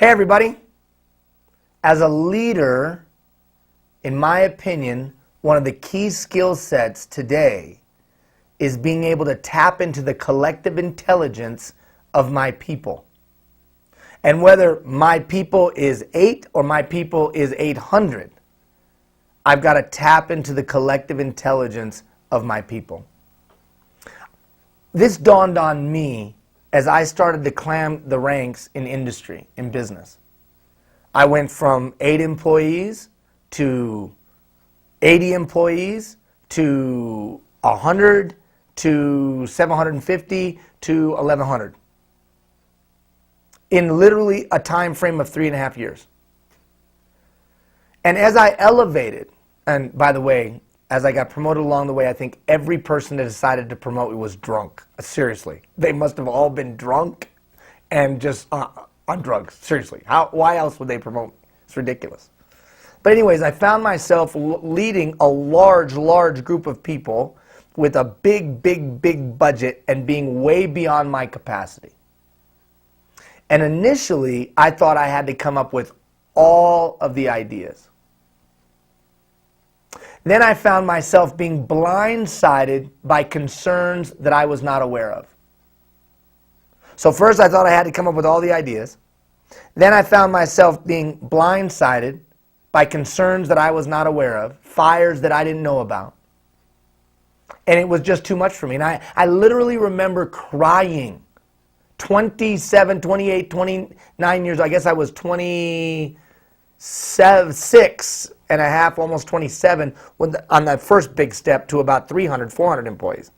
Hey everybody, as a leader, in my opinion, one of the key skill sets today is being able to tap into the collective intelligence of my people. And whether my people is 8 or my people is 800, I've got to tap into the collective intelligence of my people. This dawned on me as I started to climb the ranks in industry, in business. I went from 8 employees to 80 employees to 100 to 750 to 1100 in literally a time frame of 3.5 years. And as I elevated, and by the way, as I got promoted along the way, I think every person that decided to promote me was drunk. Seriously. They must have all been drunk and just on drugs. Seriously. Why else would they promote me? It's ridiculous. But anyways, I found myself leading a large group of people with a big budget and being way beyond my capacity. And initially, I thought I had to come up with all of the ideas. Then I found myself being blindsided by concerns that I was not aware of. So first I thought I had to come up with all the ideas. Then I found myself being blindsided by concerns that I was not aware of, fires that I didn't know about. And it was just too much for me. And I literally remember crying. 27, 28, 29 years, I guess I was 26 and a half, almost 27, on that first big step to about 300, 400 employees.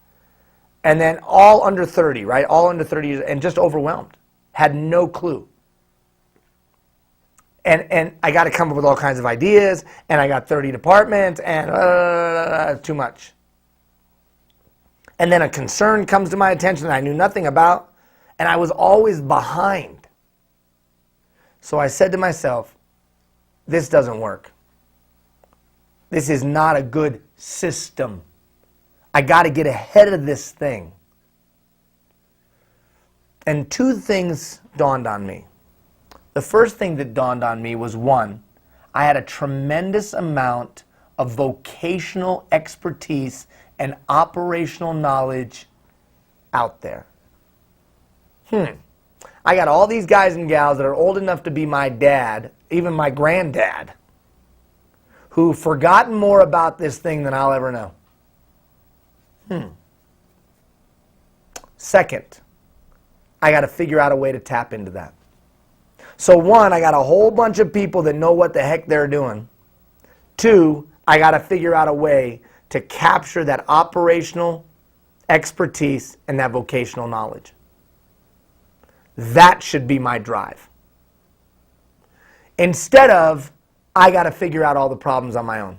And then all under 30, right? All under 30 years, and just overwhelmed. Had no clue. And I got to come up with all kinds of ideas, and I got 30 departments, and too much. And then a concern comes to my attention that I knew nothing about, and I was always behind. So I said to myself, this doesn't work. This is not a good system. I got to get ahead of this thing. And 2 things dawned on me. The first thing that dawned on me was, 1, I had a tremendous amount of vocational expertise and operational knowledge out there. I got all these guys and gals that are old enough to be my dad, even my granddad, who've forgotten more about this thing than I'll ever know. Second, I got to figure out a way to tap into that. So 1, I got a whole bunch of people that know what the heck they're doing. 2, I got to figure out a way to capture that operational expertise and that vocational knowledge. That should be my drive. Instead of, I got to figure out all the problems on my own.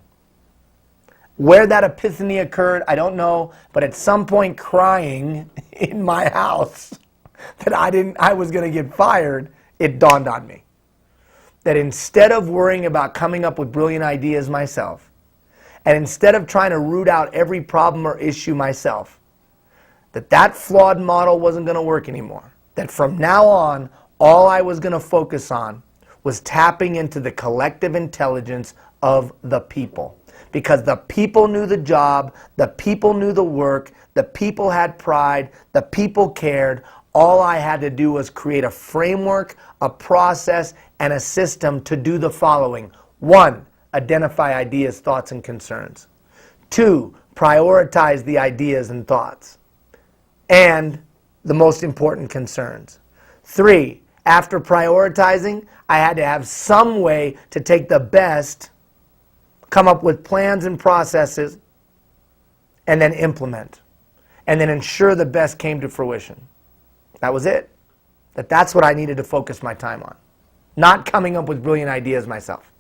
Where that epiphany occurred, I don't know, but at some point crying in my house that I was going to get fired, it dawned on me. That instead of worrying about coming up with brilliant ideas myself, and instead of trying to root out every problem or issue myself, that flawed model wasn't going to work anymore. That from now on, all I was going to focus on was tapping into the collective intelligence of the people. Because the people knew the job, the people knew the work, the people had pride, the people cared. All I had to do was create a framework, a process, and a system to do the following. 1, identify ideas, thoughts, and concerns. 2, prioritize the ideas and thoughts. And the most important concerns. 3, after prioritizing, I had to have some way to take the best, come up with plans and processes, and then implement. And then ensure the best came to fruition. That was it. That's what I needed to focus my time on. Not coming up with brilliant ideas myself.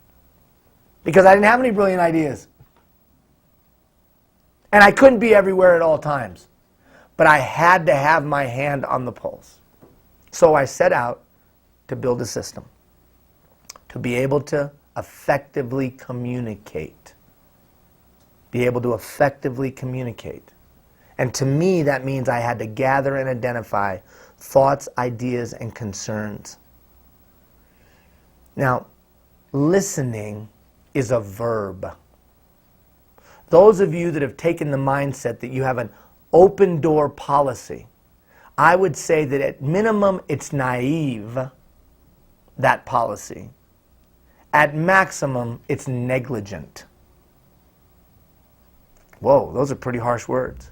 Because I didn't have any brilliant ideas. And I couldn't be everywhere at all times. But I had to have my hand on the pulse. So I set out to build a system. To be able to effectively communicate. Be able to effectively communicate. And to me, that means I had to gather and identify thoughts, ideas, and concerns. Now, listening is a verb. Those of you that have taken the mindset that you have an open door policy, I would say that at minimum it's naive, that policy. At maximum, it's negligent. Whoa, those are pretty harsh words.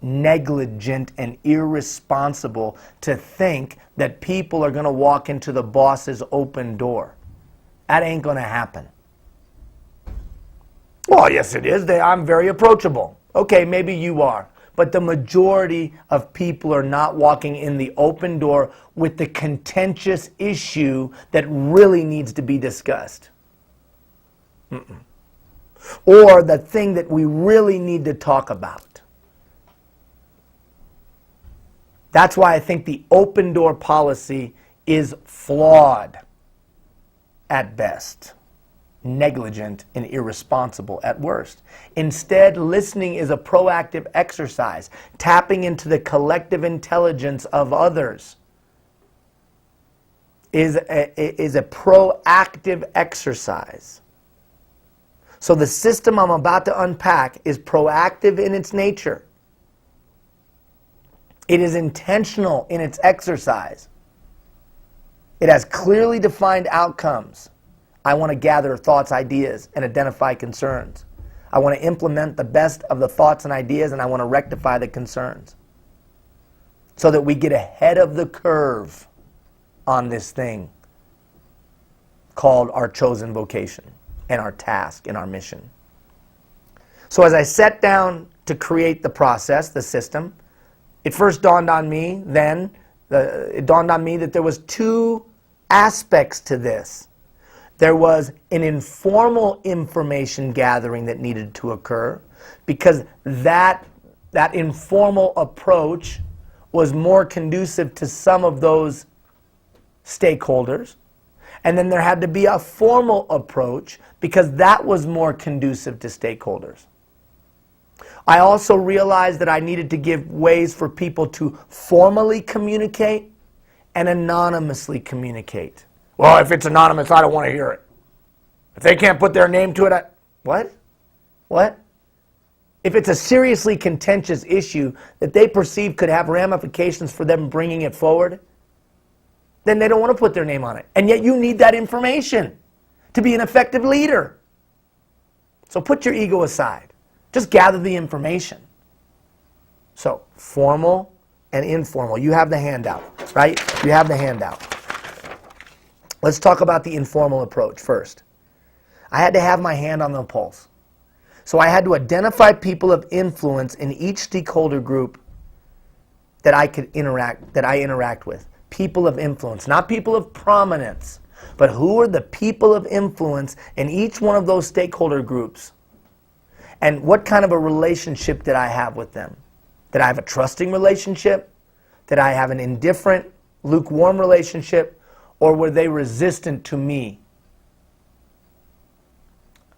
Negligent and irresponsible to think that people are going to walk into the boss's open door. That ain't going to happen. Well, yes it is. I'm very approachable. Okay, maybe you are. But the majority of people are not walking in the open door with the contentious issue that really needs to be discussed. Or the thing that we really need to talk about. That's why I think the open door policy is flawed at best, negligent and irresponsible at worst. Instead, listening is a proactive exercise, tapping into the collective intelligence of others. Is a proactive exercise. So the system I'm about to unpack is proactive in its nature. It is intentional in its exercise. It has clearly defined outcomes. I want to gather thoughts, ideas, and identify concerns. I want to implement the best of the thoughts and ideas, and I want to rectify the concerns. So that we get ahead of the curve on this thing called our chosen vocation and our task and our mission. So as I sat down to create the process, the system, it first dawned on me that there was two aspects to this. There was an informal information gathering that needed to occur because that informal approach was more conducive to some of those stakeholders. And then there had to be a formal approach because that was more conducive to stakeholders. I also realized that I needed to give ways for people to formally communicate and anonymously communicate. Well, if it's anonymous, I don't want to hear it. If they can't put their name to it, What? If it's a seriously contentious issue that they perceive could have ramifications for them bringing it forward, then they don't want to put their name on it. And yet you need that information to be an effective leader. So put your ego aside. Just gather the information. So, formal and informal. You have the handout, right? You have the handout. Let's talk about the informal approach first. I had to have my hand on the pulse. So I had to identify people of influence in each stakeholder group that I interact with. People of influence, not people of prominence, but who are the people of influence in each one of those stakeholder groups? And what kind of a relationship did I have with them? Did I have a trusting relationship? Did I have an indifferent, lukewarm relationship? Or were they resistant to me?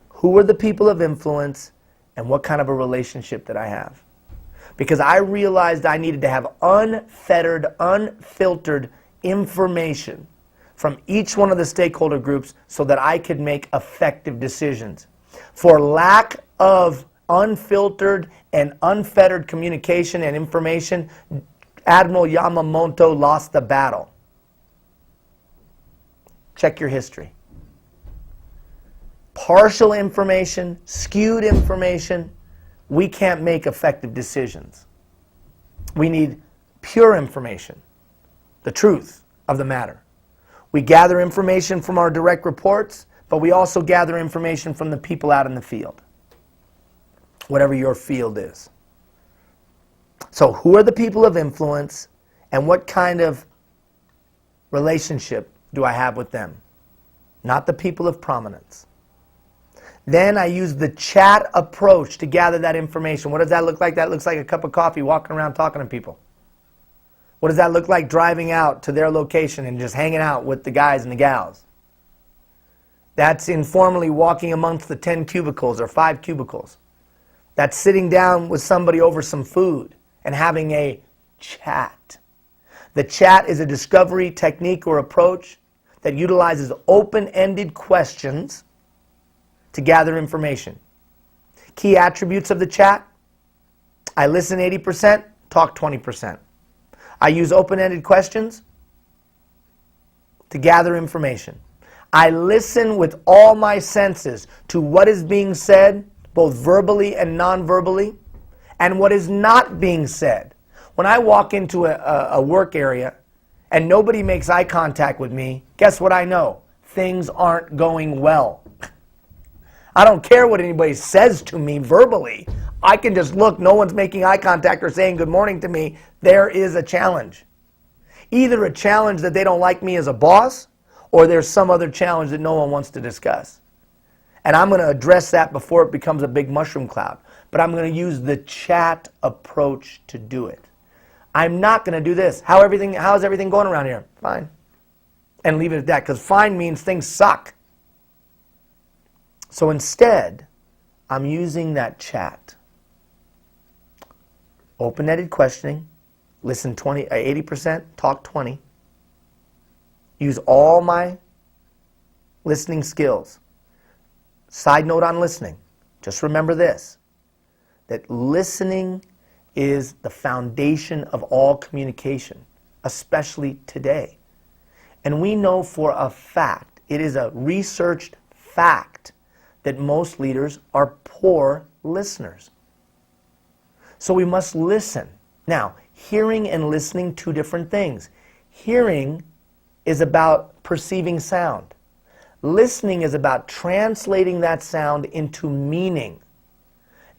Who were the people of influence and what kind of a relationship did I have? Because I realized I needed to have unfettered, unfiltered information from each one of the stakeholder groups so that I could make effective decisions. For lack of unfiltered and unfettered communication and information, Admiral Yamamoto lost the battle. Check your history. Partial information, skewed information, we can't make effective decisions. We need pure information, the truth of the matter. We gather information from our direct reports, but we also gather information from the people out in the field, whatever your field is. So who are the people of influence and what kind of relationship do I have with them? Not the people of prominence. Then I use the chat approach to gather that information. What does that look like? That looks like a cup of coffee, walking around talking to people. What does that look like driving out to their location and just hanging out with the guys and the gals? That's informally walking amongst the 10 cubicles or 5 cubicles. That's sitting down with somebody over some food and having a chat. The chat is a discovery technique or approach that utilizes open-ended questions to gather information. Key attributes of the chat: I listen 80%, talk 20%. I use open-ended questions to gather information. I listen with all my senses to what is being said, both verbally and non-verbally, and what is not being said. When I walk into a work area and nobody makes eye contact with me, guess what I know? Things aren't going well. I don't care what anybody says to me verbally. I can just look, no one's making eye contact or saying good morning to me. There is a challenge. Either a challenge that they don't like me as a boss, or there's some other challenge that no one wants to discuss. And I'm going to address that before it becomes a big mushroom cloud. But I'm going to use the chat approach to do it. I'm not going to do this. How's everything going around here? Fine. And leave it at that, because fine means things suck. So instead, I'm using that chat. Open-ended questioning, listen 80%, talk 20. Use all my listening skills. Side note on listening, just remember this, that listening is the foundation of all communication, especially today. And we know for a fact, it is a researched fact, that most leaders are poor listeners. So we must listen. Now, hearing and listening, two different things. Hearing is about perceiving sound. Listening is about translating that sound into meaning.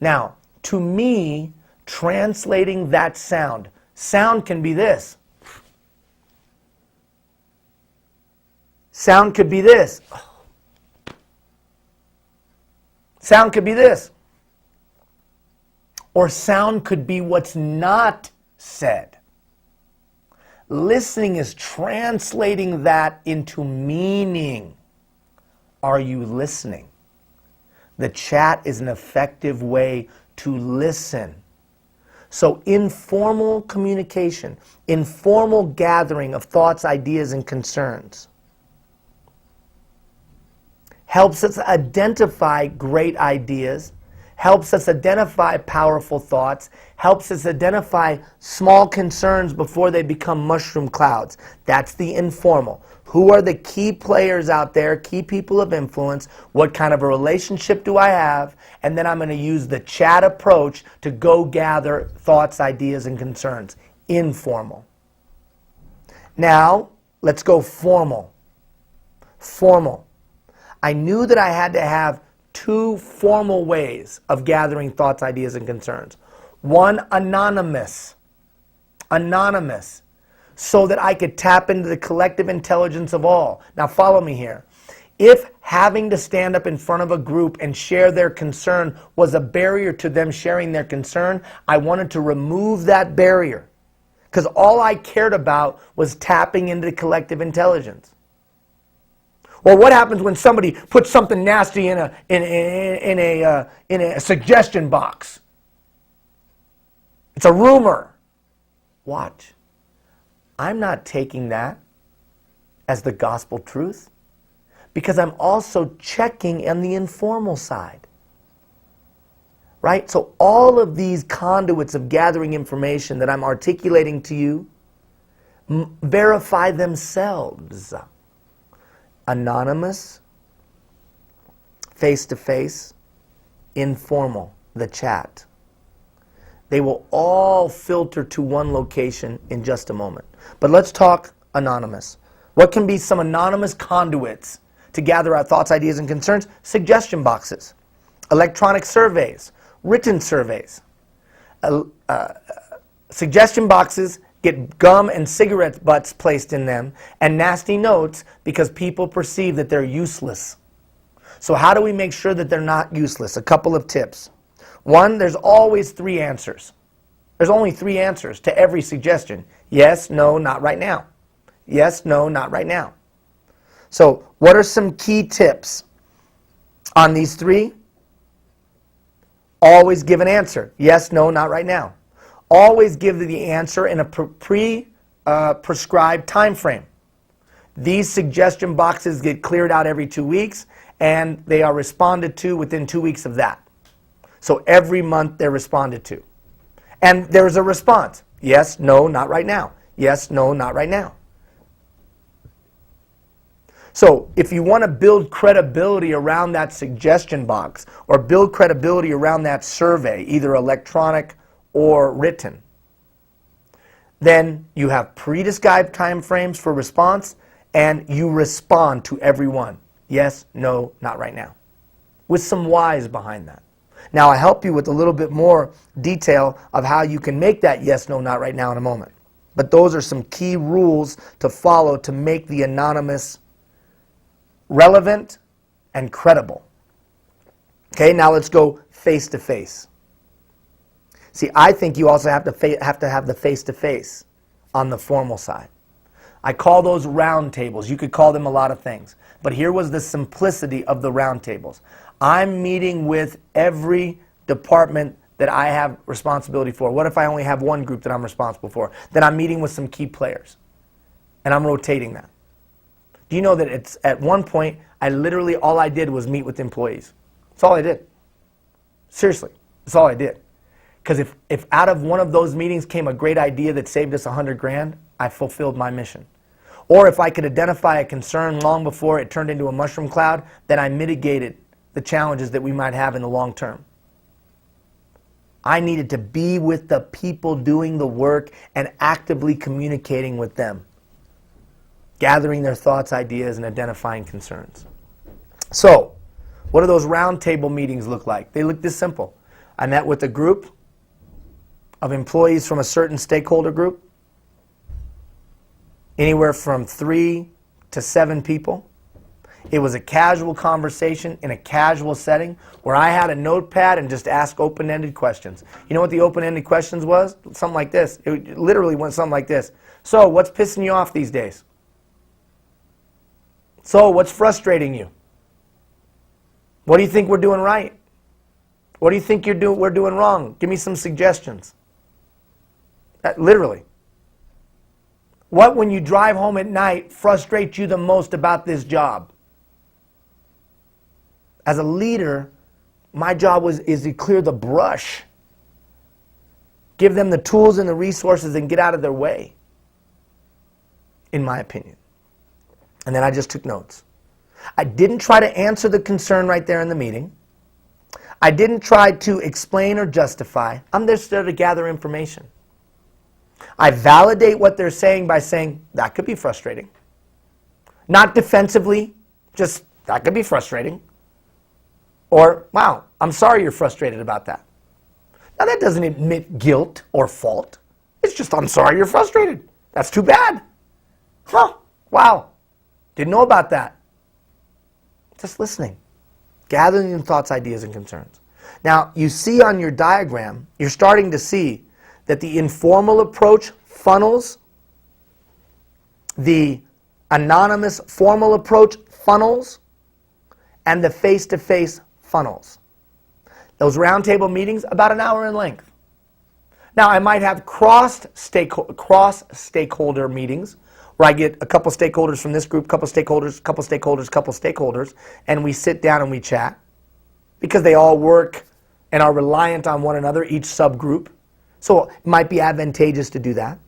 Now, to me, translating that sound can be this. Sound could be this. Sound could be this. Or sound could be what's not said. Listening is translating that into meaning. Are you listening? The chat is an effective way to listen. So informal communication, informal gathering of thoughts, ideas, and concerns helps us identify great ideas, helps us identify powerful thoughts, helps us identify small concerns before they become mushroom clouds. That's the informal. Who are the key players out there, key people of influence? What kind of a relationship do I have? And then I'm going to use the chat approach to go gather thoughts, ideas, and concerns. Informal. Now, let's go formal. Formal. I knew that I had to have two formal ways of gathering thoughts, ideas, and concerns. One, anonymous. Anonymous. So that I could tap into the collective intelligence of all. Now follow me here. If having to stand up in front of a group and share their concern was a barrier to them sharing their concern, I wanted to remove that barrier. Because all I cared about was tapping into the collective intelligence. Well, what happens when somebody puts something nasty in a suggestion box? It's a rumor. Watch. I'm not taking that as the gospel truth, because I'm also checking on the informal side. Right? So all of these conduits of gathering information that I'm articulating to you verify themselves. Anonymous, face-to-face, informal, the chat. They will all filter to one location in just a moment. But let's talk anonymous. What can be some anonymous conduits to gather our thoughts, ideas, and concerns? Suggestion boxes, electronic surveys, written surveys. Suggestion boxes get gum and cigarette butts placed in them and nasty notes because people perceive that they're useless. So how do we make sure that they're not useless? A couple of tips. One, there's always three answers. There's only three answers to every suggestion. Yes, no, not right now. Yes, no, not right now. So what are some key tips on these three? Always give an answer. Yes, no, not right now. Always give the answer in a prescribed time frame. These suggestion boxes get cleared out every 2 weeks, and they are responded to within 2 weeks of that. So every month they're responded to. And there's a response. Yes, no, not right now. Yes, no, not right now. So if you want to build credibility around that suggestion box or build credibility around that survey, either electronic or written, then you have pre-described time frames for response and you respond to everyone. Yes, no, not right now. With some whys behind that. Now, I'll help you with a little bit more detail of how you can make that yes, no, not right now in a moment. But those are some key rules to follow to make the anonymous relevant and credible. Okay, now let's go face to face. See, I think you also have to have the face to face on the formal side. I call those round tables. You could call them a lot of things. But here was the simplicity of the round tables. I'm meeting with every department that I have responsibility for. What if I only have one group that I'm responsible for? Then I'm meeting with some key players. And I'm rotating that. Do you know that it's at one point, I literally, all I did was meet with employees. That's all I did. Seriously, that's all I did. Because if out of one of those meetings came a great idea that saved us $100,000, I fulfilled my mission. Or if I could identify a concern long before it turned into a mushroom cloud, then I mitigated the challenges that we might have in the long term. I needed to be with the people doing the work and actively communicating with them, gathering their thoughts, ideas, and identifying concerns. So, what do those roundtable meetings look like? They look this simple. I met with a group of employees from a certain stakeholder group, anywhere from 3 to 7 people. It was a casual conversation in a casual setting where I had a notepad and just asked open-ended questions. You know what the open-ended questions was? Something like this. It literally went something like this. So, what's pissing you off these days? So, what's frustrating you? What do you think we're doing right? What do you think we're doing wrong? Give me some suggestions. Literally. What, when you drive home at night, frustrates you the most about this job? As a leader, my job is to clear the brush. Give them the tools and the resources and get out of their way, in my opinion. And then I just took notes. I didn't try to answer the concern right there in the meeting. I didn't try to explain or justify. I'm just there to gather information. I validate what they're saying by saying, that could be frustrating. Not defensively, just, that could be frustrating. Or, wow, I'm sorry you're frustrated about that. Now that doesn't admit guilt or fault. It's just, I'm sorry you're frustrated. That's too bad. Huh, wow. Didn't know about that. Just listening. Gathering your thoughts, ideas, and concerns. Now, you see on your diagram, you're starting to see that the informal approach funnels, the anonymous formal approach funnels, and the face-to-face funnels. Those roundtable meetings, about an hour in length. Now, I might have cross-stakeholder meetings where I get a couple stakeholders from this group, couple stakeholders, and we sit down and we chat because they all work and are reliant on one another, each subgroup. So it might be advantageous to do that.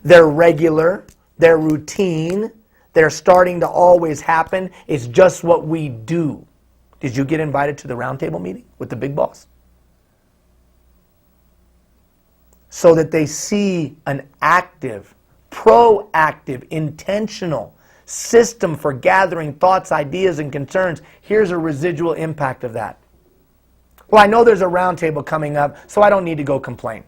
They're regular, they're routine, they're starting to always happen. It's just what we do. Did you get invited to the roundtable meeting with the big boss? So that they see an active, proactive, intentional system for gathering thoughts, ideas, and concerns. Here's a residual impact of that. Well, I know there's a roundtable coming up, so I don't need to go complain.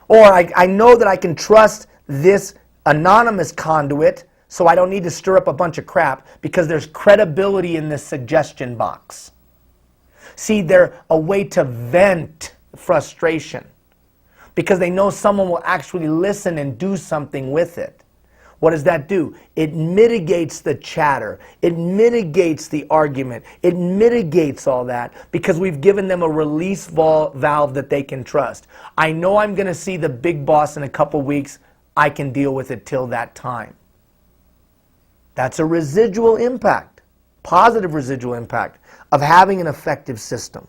Or I know that I can trust this anonymous conduit, so I don't need to stir up a bunch of crap because there's credibility in this suggestion box. See, they're a way to vent frustration because they know someone will actually listen and do something with it. What does that do? It mitigates the chatter. It mitigates the argument. It mitigates all that because we've given them a release valve that they can trust. I know I'm going to see the big boss in a couple weeks. I can deal with it till that time. That's a residual impact, positive residual impact of having an effective system.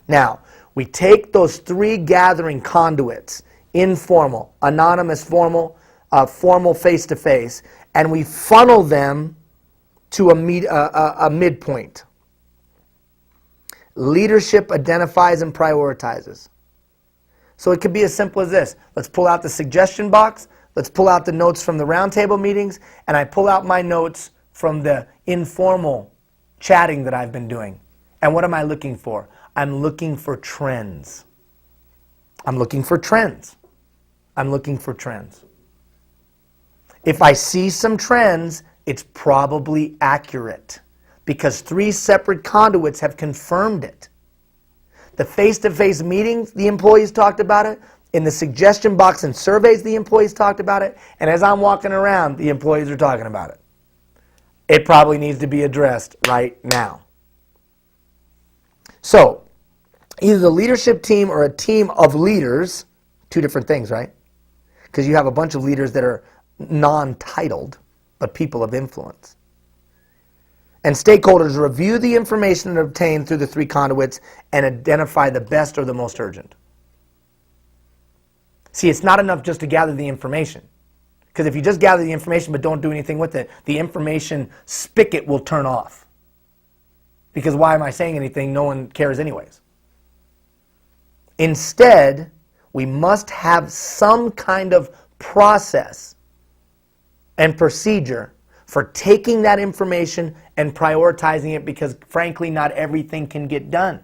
Now, we take those three gathering conduits, informal, anonymous, formal, formal face-to-face, and we funnel them to a midpoint. Leadership identifies and prioritizes. So it could be as simple as this. Let's pull out the suggestion box. Let's pull out the notes from the roundtable meetings, and I pull out my notes from the informal chatting that I've been doing. And what am I looking for? I'm looking for trends. I'm looking for trends. I'm looking for trends. If I see some trends, it's probably accurate because three separate conduits have confirmed it. The face-to-face meetings, the employees talked about it. In the suggestion box and surveys, the employees talked about it. And as I'm walking around, the employees are talking about it. It probably needs to be addressed right now. So, either the leadership team or a team of leaders, two different things, right? Because you have a bunch of leaders that are non-titled, but people of influence. And stakeholders review the information obtained through the three conduits and identify the best or the most urgent. See, it's not enough just to gather the information. Because if you just gather the information but don't do anything with it, the information spigot will turn off. Because why am I saying anything? No one cares anyways. Instead, we must have some kind of process and procedure for taking that information and prioritizing it because, frankly, not everything can get done.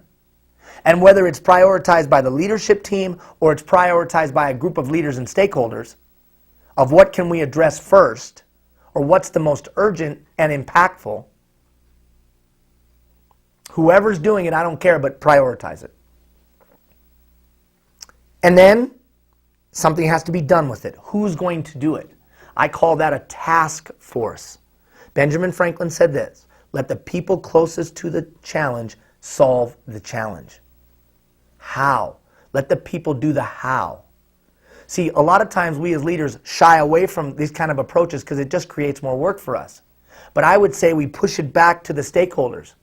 And whether it's prioritized by the leadership team or it's prioritized by a group of leaders and stakeholders of what can we address first or what's the most urgent and impactful, whoever's doing it, I don't care, but prioritize it. And then something has to be done with it. Who's going to do it? I call that a task force. Benjamin Franklin said this, let the people closest to the challenge solve the challenge. How? Let the people do the how. See, a lot of times we as leaders shy away from these kind of approaches because it just creates more work for us. But I would say we push it back to the stakeholders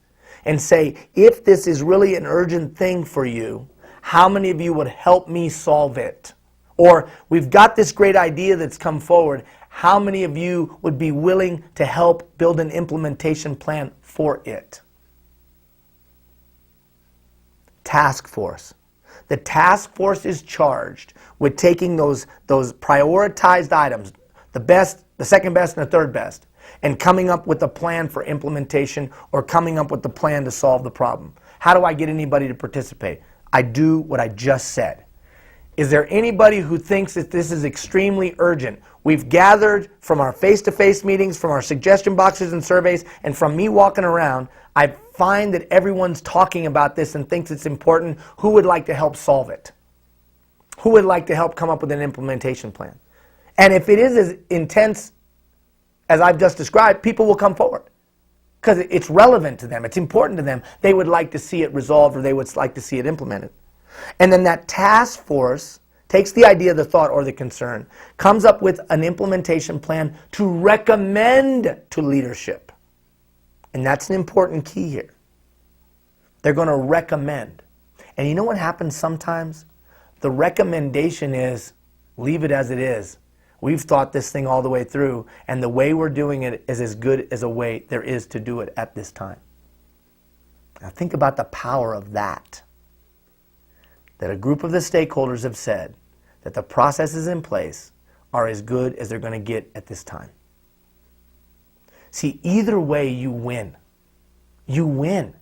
and say, if this is really an urgent thing for you, how many of you would help me solve it? Or we've got this great idea that's come forward. How many of you would be willing to help build an implementation plan for it? Task force. The task force is charged with taking those prioritized items, the best, the second best, and the third best, and coming up with a plan for implementation or coming up with the plan to solve the problem. How do I get anybody to participate? I do what I just said. Is there anybody who thinks that this is extremely urgent? We've gathered from our face-to-face meetings, from our suggestion boxes and surveys, and from me walking around, I find that everyone's talking about this and thinks it's important. Who would like to help solve it? Who would like to help come up with an implementation plan? And if it is as intense as I've just described, people will come forward because it's relevant to them. It's important to them. They would like to see it resolved or they would like to see it implemented. And then that task force takes the idea, the thought, or the concern, comes up with an implementation plan to recommend to leadership. And that's an important key here. They're going to recommend. And you know what happens sometimes? The recommendation is, leave it as it is. We've thought this thing all the way through, and the way we're doing it is as good as a way there is to do it at this time. Now think about the power of that. That a group of the stakeholders have said that the processes in place are as good as they're going to get at this time. See, either way you win. You win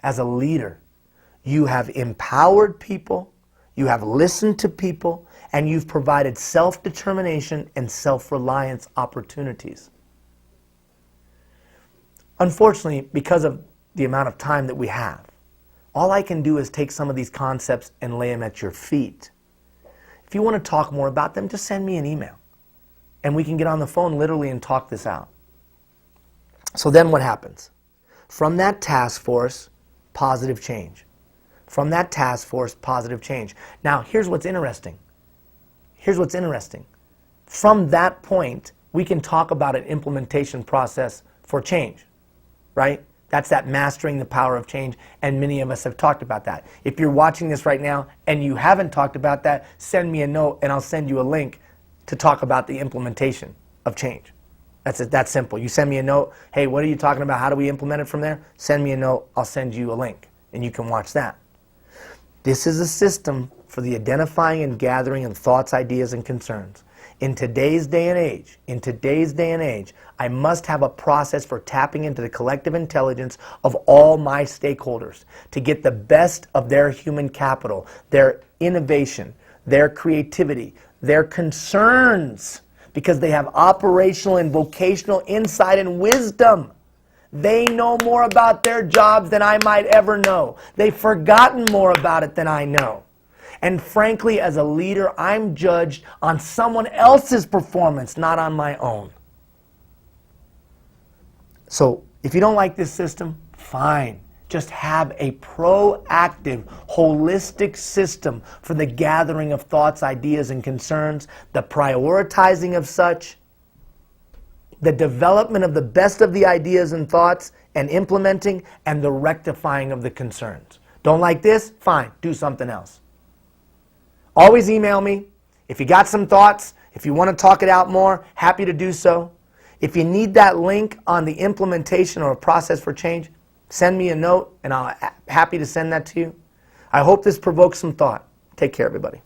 as a leader. You have empowered people, you have listened to people, and you've provided self-determination and self-reliance opportunities. Unfortunately, because of the amount of time that we have, all I can do is take some of these concepts and lay them at your feet. If you want to talk more about them, just send me an email. And we can get on the phone literally and talk this out. So then what happens? From that task force, positive change. From that task force, positive change. Now, here's what's interesting. Here's what's interesting. From that point, we can talk about an implementation process for change, right? That's that mastering the power of change, and many of us have talked about that. If you're watching this right now and you haven't talked about that, send me a note and I'll send you a link to talk about the implementation of change. That's it, that's simple. You send me a note, hey, what are you talking about? How do we implement it from there? Send me a note, I'll send you a link and you can watch that. This is a system for the identifying and gathering of thoughts, ideas, and concerns. In today's day and age, I must have a process for tapping into the collective intelligence of all my stakeholders to get the best of their human capital, their innovation, their creativity, their concerns, because they have operational and vocational insight and wisdom. They know more about their jobs than I might ever know. They've forgotten more about it than I know. And frankly, as a leader, I'm judged on someone else's performance, not on my own. So if you don't like this system, fine. Just have a proactive, holistic system for the gathering of thoughts, ideas, and concerns, the prioritizing of such, the development of the best of the ideas and thoughts and implementing, and the rectifying of the concerns. Don't like this? Fine. Do something else. Always email me. If you got some thoughts, if you want to talk it out more, happy to do so. If you need that link on the implementation or a process for change, send me a note and I'll be happy to send that to you. I hope this provokes some thought. Take care, everybody.